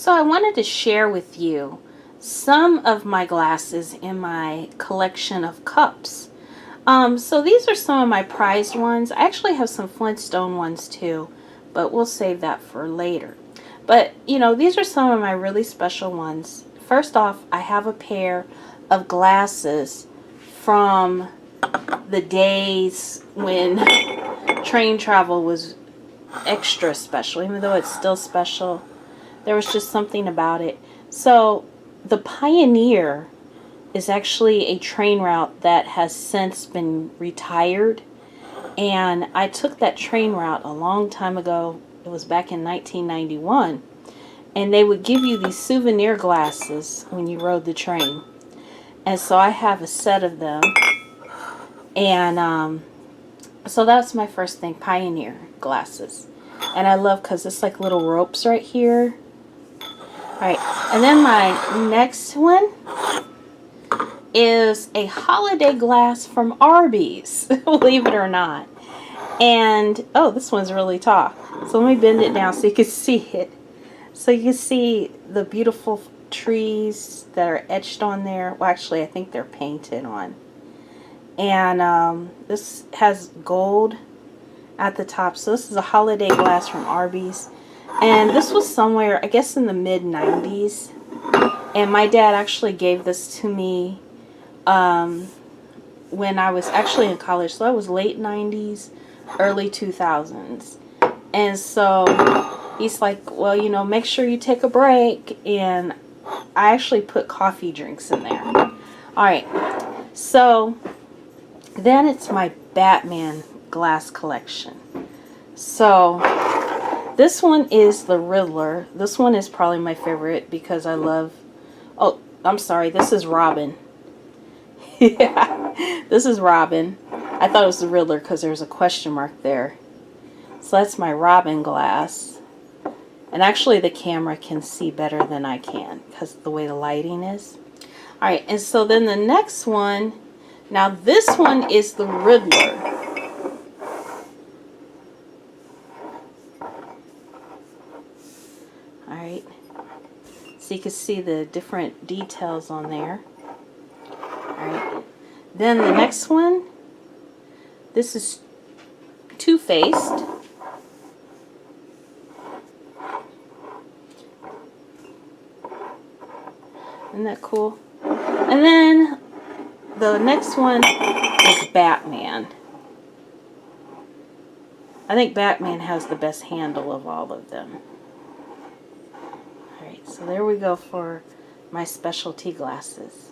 So I wanted to share with you some of my glasses in my collection of cups. So these are some of my prized ones. I actually have some Flintstone ones too, but we'll save that for later. But, you know, these are some of my really special ones. First off, I have a pair of glasses from the days when train travel was extra special, even though it's still special. There was just something about it. So the Pioneer is actually a train route that has since been retired. And I took that train route a long time ago. It was back in 1991. And they would give you these souvenir glasses when you rode the train. And so I have a set of them. And so that's my first thing, Pioneer glasses. And I love because it's like little ropes right here. Alright, and then my next one is a holiday glass from Arby's, believe it or not. And, oh, this one's really tall. So let me bend it down so you can see it. So you can see the beautiful trees that are etched on there. Well, actually, I think they're painted on. And this has gold at the top. So this is a holiday glass from Arby's. And this was somewhere, I guess in the mid-90s. And my dad actually gave this to me when I was actually in college. So that was late 90s, early 2000s. And so he's like, well, you know, make sure you take a break. And I actually put coffee drinks in there. Alright, so then it's my Batman glass collection. So this one is the Riddler. This one is probably my favorite because I love... Oh, I'm sorry. This is Robin. Yeah, this is Robin. I thought it was the Riddler because there's a question mark there. So that's my Robin glass. And actually the camera can see better than I can because of the way the lighting is. Alright, and so then the next one... Now this one is the Riddler. Alright, so you can see the different details on there. Alright, then the next one, this is Two-Faced. Isn't that cool? And then the next one is Batman. I think Batman has the best handle of all of them. Alright, so there we go for my specialty glasses.